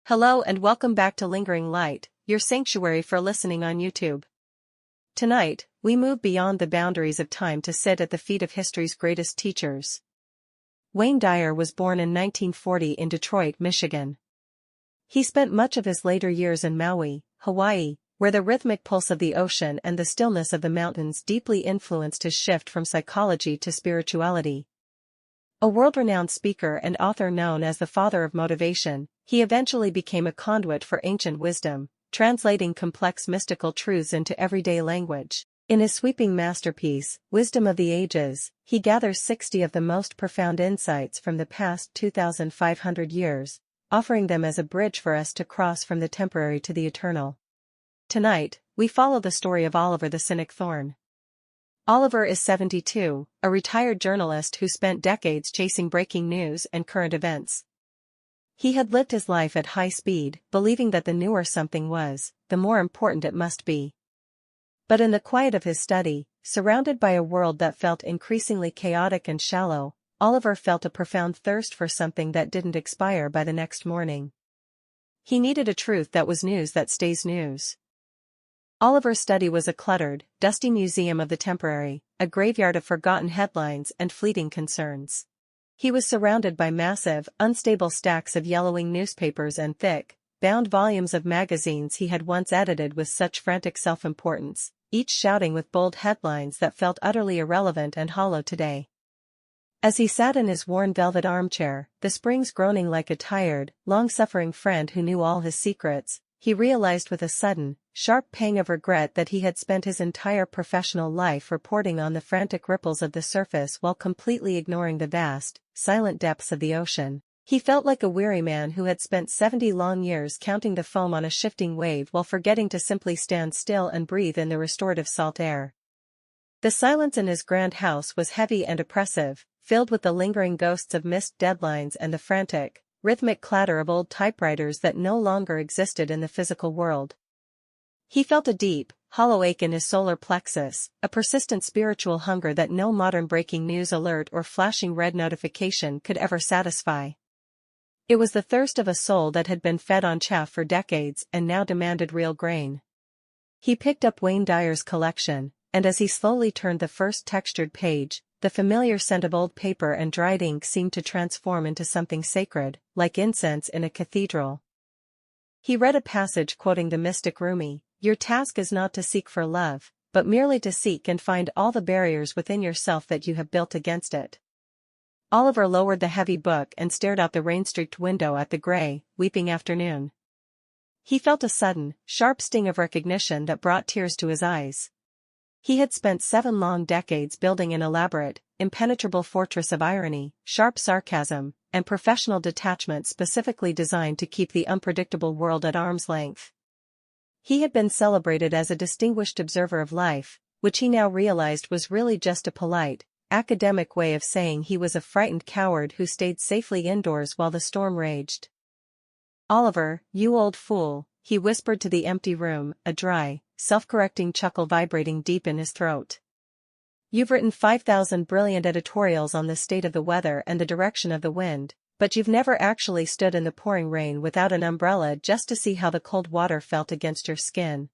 Hello and welcome back to Lingering Light, your sanctuary for listening on YouTube. Tonight, we move beyond the boundaries of time to sit at the feet of history's greatest teachers. Wayne Dyer was born in 1940 in Detroit, Michigan. He spent much of his later years in Maui, Hawaii, where the rhythmic pulse of the ocean and the stillness of the mountains deeply influenced his shift from psychology to spirituality. A world-renowned speaker and author known as the father of motivation, he eventually became a conduit for ancient wisdom, translating complex mystical truths into everyday language. In his sweeping masterpiece, Wisdom of the Ages, he gathers 60 of the most profound insights from the past 2,500 years, offering them as a bridge for us to cross from the temporary to the eternal. Tonight, we follow the story of Oliver the Cynic Thorne. Oliver is 72, a retired journalist who spent decades chasing breaking news and current events. He had lived his life at high speed, believing that the newer something was, the more important it must be. But in the quiet of his study, surrounded by a world that felt increasingly chaotic and shallow, Oliver felt a profound thirst for something that didn't expire by the next morning. He needed a truth that was news that stays news. Oliver's study was a cluttered, dusty museum of the temporary, a graveyard of forgotten headlines and fleeting concerns. He was surrounded by massive, unstable stacks of yellowing newspapers and thick, bound volumes of magazines he had once edited with such frantic self-importance, each shouting with bold headlines that felt utterly irrelevant and hollow today. As he sat in his worn velvet armchair, the springs groaning like a tired, long-suffering friend who knew all his secrets, he realized with a sudden, sharp pang of regret that he had spent his entire professional life reporting on the frantic ripples of the surface while completely ignoring the vast, silent depths of the ocean. He felt like a weary man who had spent 70 long years counting the foam on a shifting wave while forgetting to simply stand still and breathe in the restorative salt air. The silence in his grand house was heavy and oppressive, filled with the lingering ghosts of missed deadlines and the frantic, rhythmic clatter of old typewriters that no longer existed in the physical world. He felt a deep, hollow ache in his solar plexus, a persistent spiritual hunger that no modern breaking news alert or flashing red notification could ever satisfy. It was the thirst of a soul that had been fed on chaff for decades and now demanded real grain. He picked up Wayne Dyer's collection, and as he slowly turned the first textured page, the familiar scent of old paper and dried ink seemed to transform into something sacred, like incense in a cathedral. He read a passage quoting the mystic Rumi, "Your task is not to seek for love, but merely to seek and find all the barriers within yourself that you have built against it." Oliver lowered the heavy book and stared out the rain-streaked window at the gray, weeping afternoon. He felt a sudden, sharp sting of recognition that brought tears to his eyes. He had spent 7 long decades building an elaborate, impenetrable fortress of irony, sharp sarcasm, and professional detachment specifically designed to keep the unpredictable world at arm's length. He had been celebrated as a distinguished observer of life, which he now realized was really just a polite, academic way of saying he was a frightened coward who stayed safely indoors while the storm raged. "Oliver, you old fool," he whispered to the empty room, a dry, self-correcting chuckle vibrating deep in his throat. "You've written 5,000 brilliant editorials on the state of the weather and the direction of the wind, but you've never actually stood in the pouring rain without an umbrella just to see how the cold water felt against your skin."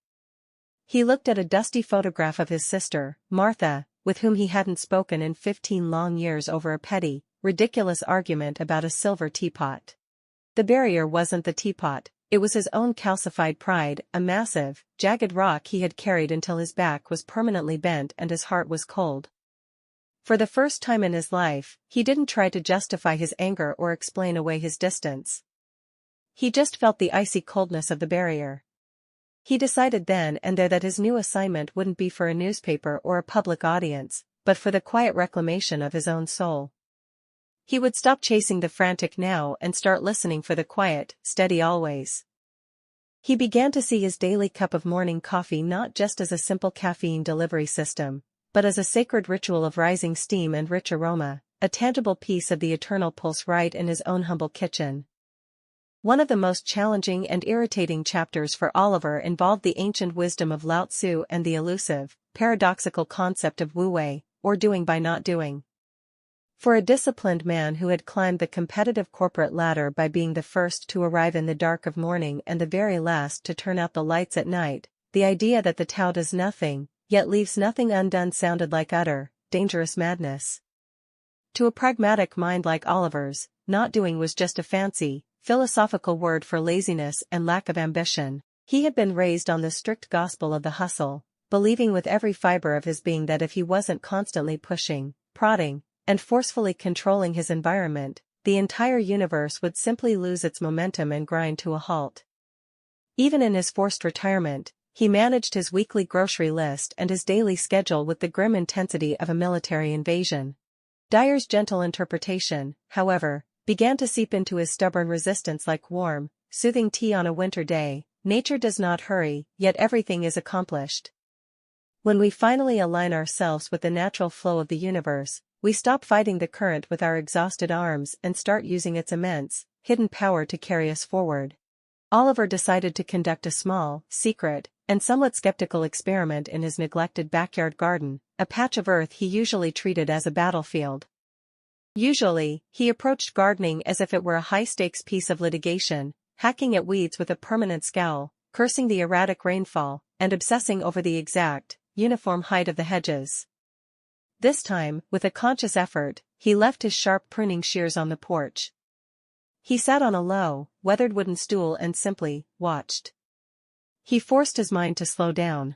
He looked at a dusty photograph of his sister, Martha, with whom he hadn't spoken in 15 long years over a petty, ridiculous argument about a silver teapot. The barrier wasn't the teapot. It was his own calcified pride, a massive, jagged rock he had carried until his back was permanently bent and his heart was cold. For the first time in his life, he didn't try to justify his anger or explain away his distance. He just felt the icy coldness of the barrier. He decided then and there that his new assignment wouldn't be for a newspaper or a public audience, but for the quiet reclamation of his own soul. He would stop chasing the frantic now and start listening for the quiet, steady always. He began to see his daily cup of morning coffee not just as a simple caffeine delivery system, but as a sacred ritual of rising steam and rich aroma, a tangible piece of the eternal pulse right in his own humble kitchen. One of the most challenging and irritating chapters for Oliver involved the ancient wisdom of Lao Tzu and the elusive, paradoxical concept of wu wei, or doing by not doing. For a disciplined man who had climbed the competitive corporate ladder by being the first to arrive in the dark of morning and the very last to turn out the lights at night, the idea that the Tao does nothing, yet leaves nothing undone sounded like utter, dangerous madness. To a pragmatic mind like Oliver's, not doing was just a fancy, philosophical word for laziness and lack of ambition. He had been raised on the strict gospel of the hustle, believing with every fiber of his being that if he wasn't constantly pushing, prodding, and forcefully controlling his environment, the entire universe would simply lose its momentum and grind to a halt. Even in his forced retirement, he managed his weekly grocery list and his daily schedule with the grim intensity of a military invasion. Dyer's gentle interpretation, however, began to seep into his stubborn resistance like warm, soothing tea on a winter day. Nature does not hurry, yet everything is accomplished. When we finally align ourselves with the natural flow of the universe, we stop fighting the current with our exhausted arms and start using its immense, hidden power to carry us forward. Oliver decided to conduct a small, secret, and somewhat skeptical experiment in his neglected backyard garden, a patch of earth he usually treated as a battlefield. Usually, he approached gardening as if it were a high-stakes piece of litigation, hacking at weeds with a permanent scowl, cursing the erratic rainfall, and obsessing over the exact, uniform height of the hedges. This time, with a conscious effort, he left his sharp pruning shears on the porch. He sat on a low, weathered wooden stool and simply watched. He forced his mind to slow down.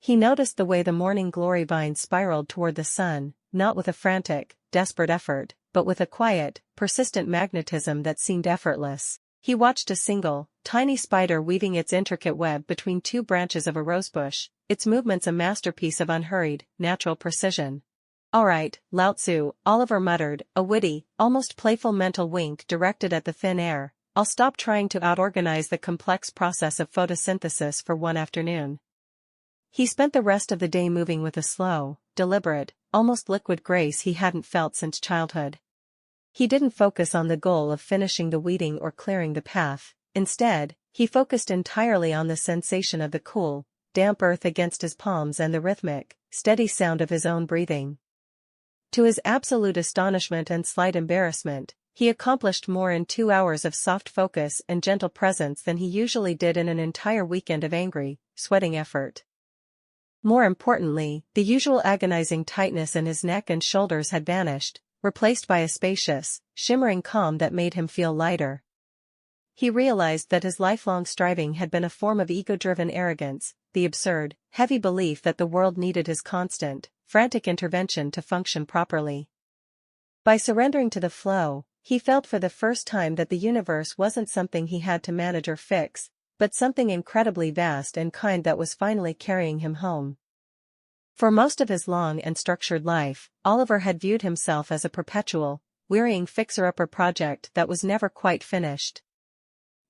He noticed the way the morning glory vines spiraled toward the sun, not with a frantic, desperate effort, but with a quiet, persistent magnetism that seemed effortless. He watched a single, tiny spider weaving its intricate web between two branches of a rosebush, its movements a masterpiece of unhurried, natural precision. "All right, Lao Tzu," Oliver muttered, a witty, almost playful mental wink directed at the thin air. "I'll stop trying to out-organize the complex process of photosynthesis for one afternoon." He spent the rest of the day moving with a slow, deliberate, almost liquid grace he hadn't felt since childhood. He didn't focus on the goal of finishing the weeding or clearing the path. Instead, he focused entirely on the sensation of the cool, damp earth against his palms and the rhythmic, steady sound of his own breathing. To his absolute astonishment and slight embarrassment, he accomplished more in 2 hours of soft focus and gentle presence than he usually did in an entire weekend of angry, sweating effort. More importantly, the usual agonizing tightness in his neck and shoulders had vanished, replaced by a spacious, shimmering calm that made him feel lighter. He realized that his lifelong striving had been a form of ego-driven arrogance, the absurd, heavy belief that the world needed his constant, frantic intervention to function properly. By surrendering to the flow, he felt for the first time that the universe wasn't something he had to manage or fix, but something incredibly vast and kind that was finally carrying him home. For most of his long and structured life, Oliver had viewed himself as a perpetual, wearying fixer-upper project that was never quite finished.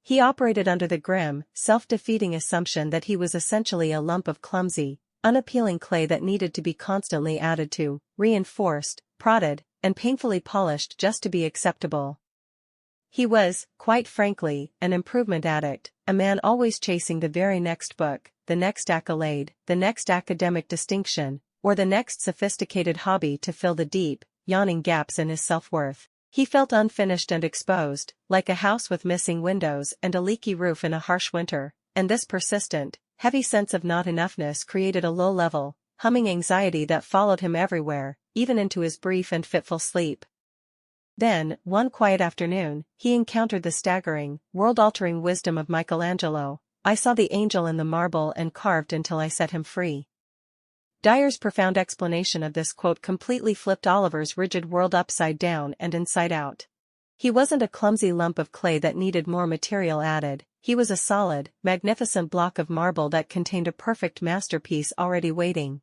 He operated under the grim, self-defeating assumption that he was essentially a lump of clumsy, unappealing clay that needed to be constantly added to, reinforced, prodded, and painfully polished just to be acceptable. He was, quite frankly, an improvement addict, a man always chasing the very next book, the next accolade, the next academic distinction, or the next sophisticated hobby to fill the deep, yawning gaps in his self-worth. He felt unfinished and exposed, like a house with missing windows and a leaky roof in a harsh winter, and this persistent, heavy sense of not-enoughness created a low-level, humming anxiety that followed him everywhere, even into his brief and fitful sleep. Then, one quiet afternoon, he encountered the staggering, world-altering wisdom of Michelangelo. "I saw the angel in the marble and carved until I set him free." Dyer's profound explanation of this quote completely flipped Oliver's rigid world upside down and inside out. He wasn't a clumsy lump of clay that needed more material added, he was a solid, magnificent block of marble that contained a perfect masterpiece already waiting.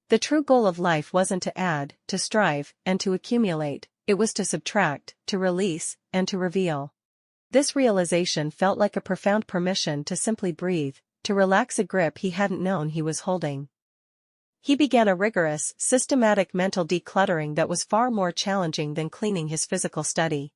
The true goal of life wasn't to add, to strive, and to accumulate, it was to subtract, to release, and to reveal. This realization felt like a profound permission to simply breathe, to relax a grip he hadn't known he was holding. He began a rigorous, systematic mental decluttering that was far more challenging than cleaning his physical study.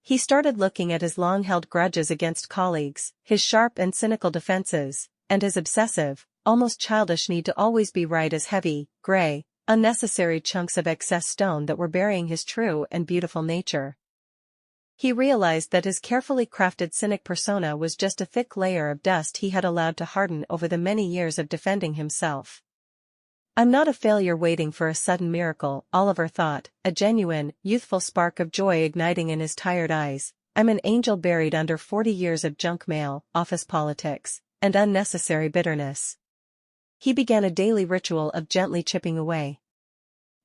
He started looking at his long-held grudges against colleagues, his sharp and cynical defenses, and his obsessive, almost childish need to always be right as heavy, gray, unnecessary chunks of excess stone that were burying his true and beautiful nature. He realized that his carefully crafted cynic persona was just a thick layer of dust he had allowed to harden over the many years of defending himself. I'm not a failure waiting for a sudden miracle, Oliver thought, a genuine, youthful spark of joy igniting in his tired eyes. I'm an angel buried under 40 years of junk mail, office politics, and unnecessary bitterness. He began a daily ritual of gently chipping away.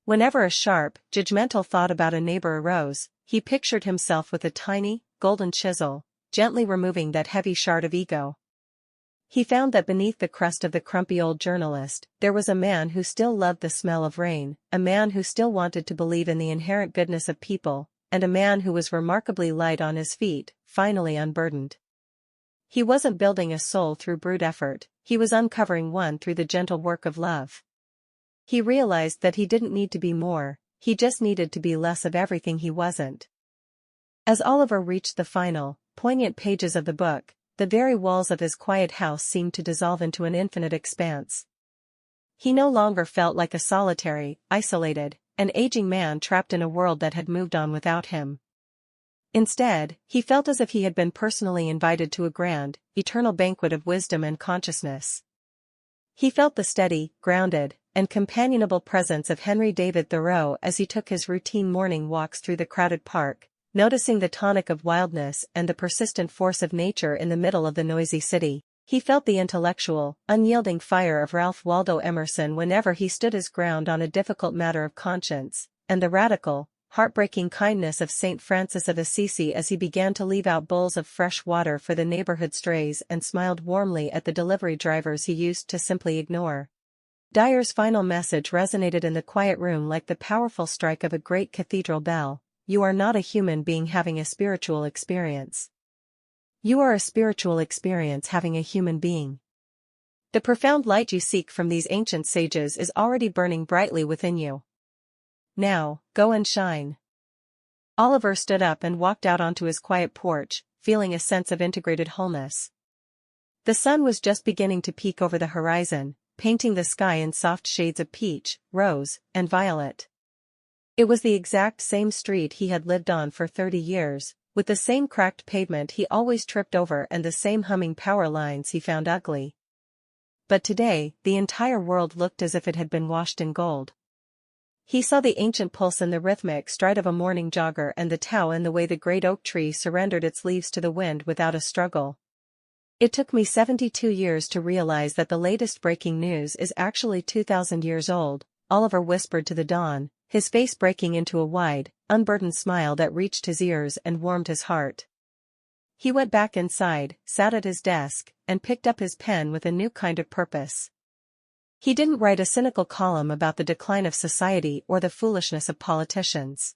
Whenever a sharp, judgmental thought about a neighbor arose, he pictured himself with a tiny, golden chisel, gently removing that heavy shard of ego. He found that beneath the crust of the crumpy old journalist, there was a man who still loved the smell of rain, a man who still wanted to believe in the inherent goodness of people, and a man who was remarkably light on his feet, finally unburdened. He wasn't building a soul through brute effort, he was uncovering one through the gentle work of love. He realized that he didn't need to be more, he just needed to be less of everything he wasn't. As Oliver reached the final, poignant pages of the book, the very walls of his quiet house seemed to dissolve into an infinite expanse. He no longer felt like a solitary, isolated, an aging man trapped in a world that had moved on without him. Instead, he felt as if he had been personally invited to a grand, eternal banquet of wisdom and consciousness. He felt the steady, grounded, and companionable presence of Henry David Thoreau as he took his routine morning walks through the crowded park, noticing the tonic of wildness and the persistent force of nature in the middle of the noisy city. He felt the intellectual, unyielding fire of Ralph Waldo Emerson whenever he stood his ground on a difficult matter of conscience, and the radical, heartbreaking kindness of St. Francis of Assisi as he began to leave out bowls of fresh water for the neighborhood strays and smiled warmly at the delivery drivers he used to simply ignore. Dyer's final message resonated in the quiet room like the powerful strike of a great cathedral bell. You are not a human being having a spiritual experience. You are a spiritual experience having a human being. The profound light you seek from these ancient sages is already burning brightly within you. Now, go and shine. Oliver stood up and walked out onto his quiet porch, feeling a sense of integrated wholeness. The sun was just beginning to peek over the horizon, painting the sky in soft shades of peach, rose, and violet. It was the exact same street he had lived on for 30 years, with the same cracked pavement he always tripped over and the same humming power lines he found ugly. But today, the entire world looked as if it had been washed in gold. He saw the ancient pulse in the rhythmic stride of a morning jogger and the Tao in the way the great oak tree surrendered its leaves to the wind without a struggle. It took me 72 years to realize that the latest breaking news is actually 2,000 years old, Oliver whispered to the dawn, his face breaking into a wide, unburdened smile that reached his ears and warmed his heart. He went back inside, sat at his desk, and picked up his pen with a new kind of purpose. He didn't write a cynical column about the decline of society or the foolishness of politicians.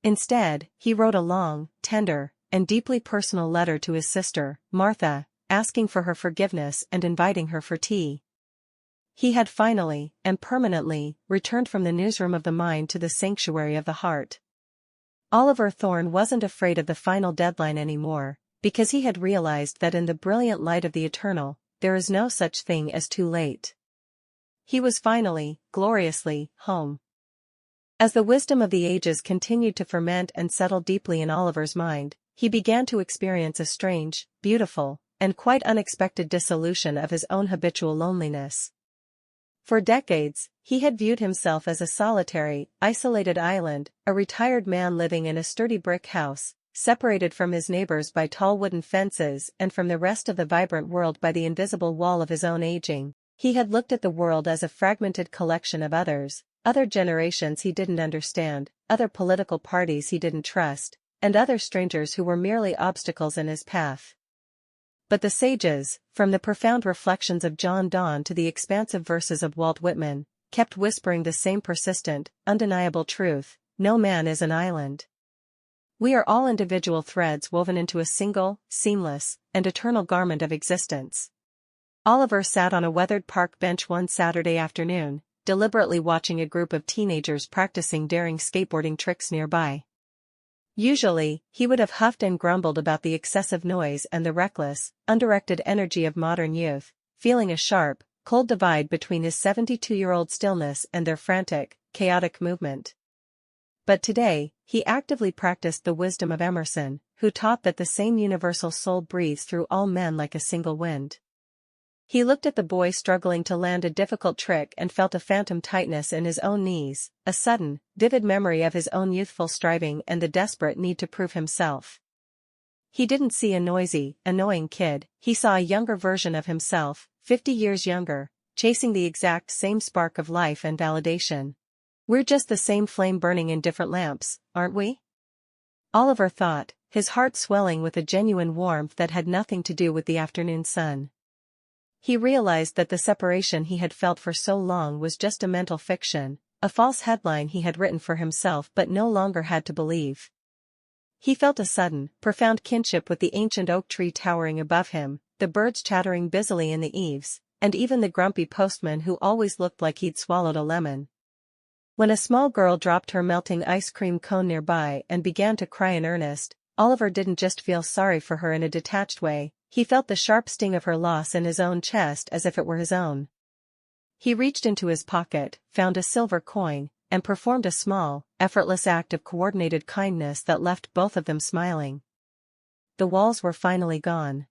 Instead, he wrote a long, tender, and deeply personal letter to his sister, Martha, asking for her forgiveness and inviting her for tea. He had finally, and permanently, returned from the newsroom of the mind to the sanctuary of the heart. Oliver Thorne wasn't afraid of the final deadline anymore, because he had realized that in the brilliant light of the eternal, there is no such thing as too late. He was finally, gloriously, home. As the wisdom of the ages continued to ferment and settle deeply in Oliver's mind, he began to experience a strange, beautiful, and quite unexpected dissolution of his own habitual loneliness. For decades, he had viewed himself as a solitary, isolated island, a retired man living in a sturdy brick house, separated from his neighbors by tall wooden fences and from the rest of the vibrant world by the invisible wall of his own aging. He had looked at the world as a fragmented collection of others, other generations he didn't understand, other political parties he didn't trust, and other strangers who were merely obstacles in his path. But the sages, from the profound reflections of John Donne to the expansive verses of Walt Whitman, kept whispering the same persistent, undeniable truth: no man is an island. We are all individual threads woven into a single, seamless, and eternal garment of existence. Oliver sat on a weathered park bench one Saturday afternoon, deliberately watching a group of teenagers practicing daring skateboarding tricks nearby. Usually, he would have huffed and grumbled about the excessive noise and the reckless, undirected energy of modern youth, feeling a sharp, cold divide between his 72-year-old stillness and their frantic, chaotic movement. But today, he actively practiced the wisdom of Emerson, who taught that the same universal soul breathes through all men like a single wind. He looked at the boy struggling to land a difficult trick and felt a phantom tightness in his own knees, a sudden, vivid memory of his own youthful striving and the desperate need to prove himself. He didn't see a noisy, annoying kid, he saw a younger version of himself, 50 years younger, chasing the exact same spark of life and validation. We're just the same flame burning in different lamps, aren't we? Oliver thought, his heart swelling with a genuine warmth that had nothing to do with the afternoon sun. He realized that the separation he had felt for so long was just a mental fiction, a false headline he had written for himself but no longer had to believe. He felt a sudden, profound kinship with the ancient oak tree towering above him, the birds chattering busily in the eaves, and even the grumpy postman who always looked like he'd swallowed a lemon. When a small girl dropped her melting ice cream cone nearby and began to cry in earnest, Oliver didn't just feel sorry for her in a detached way, he felt the sharp sting of her loss in his own chest as if it were his own. He reached into his pocket, found a silver coin, and performed a small, effortless act of coordinated kindness that left both of them smiling. The walls were finally gone.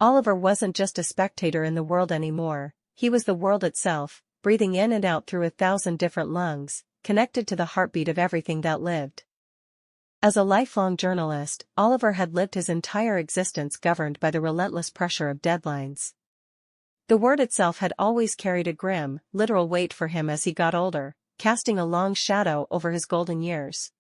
Oliver wasn't just a spectator in the world anymore, he was the world itself, breathing in and out through 1,000 different lungs, connected to the heartbeat of everything that lived. As a lifelong journalist, Oliver had lived his entire existence governed by the relentless pressure of deadlines. The word itself had always carried a grim, literal weight for him as he got older, casting a long shadow over his golden years.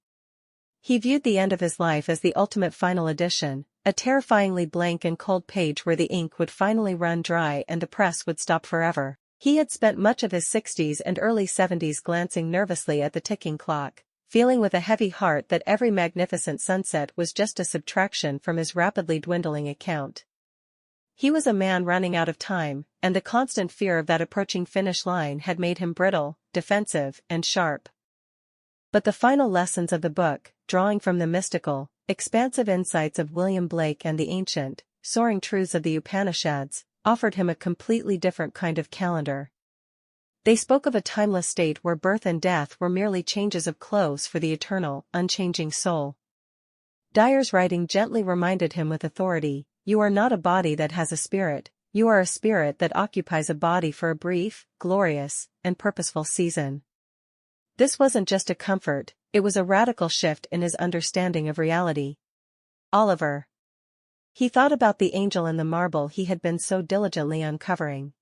He viewed the end of his life as the ultimate final edition, a terrifyingly blank and cold page where the ink would finally run dry and the press would stop forever. He had spent much of his 60s and early 70s glancing nervously at the ticking clock, feeling with a heavy heart that every magnificent sunset was just a subtraction from his rapidly dwindling account. He was a man running out of time, and the constant fear of that approaching finish line had made him brittle, defensive, and sharp. But the final lessons of the book, drawing from the mystical, expansive insights of William Blake and the ancient, soaring truths of the Upanishads, offered him a completely different kind of calendar. They spoke of a timeless state where birth and death were merely changes of clothes for the eternal, unchanging soul. Dyer's writing gently reminded him with authority, "You are not a body that has a spirit, you are a spirit that occupies a body for a brief, glorious, and purposeful season." This wasn't just a comfort, it was a radical shift in his understanding of reality. Oliver. He thought about the angel in the marble he had been so diligently uncovering.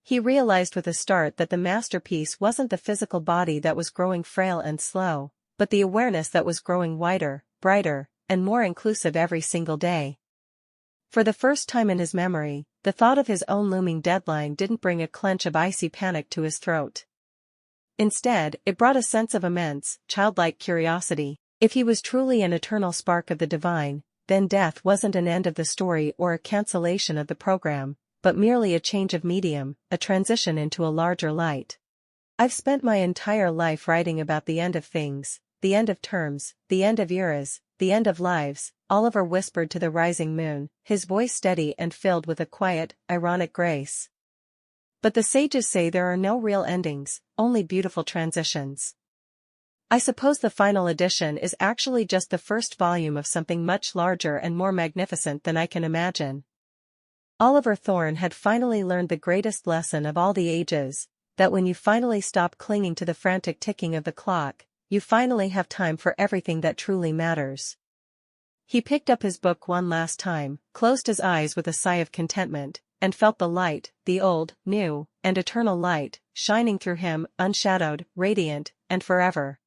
He realized with a start that the masterpiece wasn't the physical body that was growing frail and slow, but the awareness that was growing wider, brighter, and more inclusive every single day. For the first time in his memory, the thought of his own looming deadline didn't bring a clench of icy panic to his throat. Instead, it brought a sense of immense, childlike curiosity. If he was truly an eternal spark of the divine, then death wasn't an end of the story or a cancellation of the program, but merely a change of medium, a transition into a larger light. "I've spent my entire life writing about the end of things, the end of terms, the end of eras, the end of lives," Oliver whispered to the rising moon, his voice steady and filled with a quiet, ironic grace. "But the sages say there are no real endings, only beautiful transitions. I suppose the final edition is actually just the first volume of something much larger and more magnificent than I can imagine." Oliver Thorne had finally learned the greatest lesson of all the ages, that when you finally stop clinging to the frantic ticking of the clock, you finally have time for everything that truly matters. He picked up his book one last time, closed his eyes with a sigh of contentment, and felt the light, the old, new, and eternal light, shining through him, unshadowed, radiant, and forever.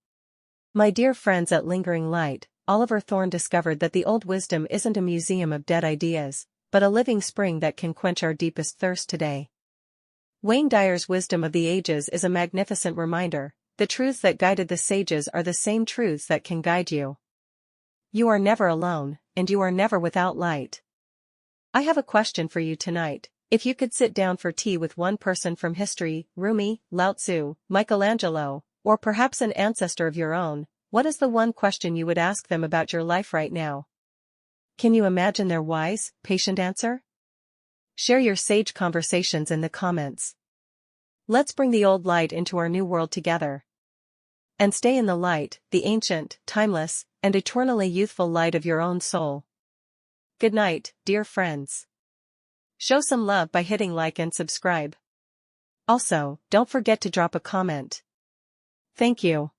My dear friends at Lingering Light, Oliver Thorne discovered that the old wisdom isn't a museum of dead ideas, but a living spring that can quench our deepest thirst today. Wayne Dyer's wisdom of the ages is a magnificent reminder. The truths that guided the sages are the same truths that can guide you. You are never alone, and you are never without light. I have a question for you tonight. If you could sit down for tea with one person from history, Rumi, Lao Tzu, Michelangelo, or perhaps an ancestor of your own, what is the one question you would ask them about your life right now? Can you imagine their wise, patient answer? Share your sage conversations in the comments. Let's bring the old light into our new world together. And stay in the light, the ancient, timeless, and eternally youthful light of your own soul. Good night, dear friends. Show some love by hitting like and subscribe. Also, don't forget to drop a comment. Thank you.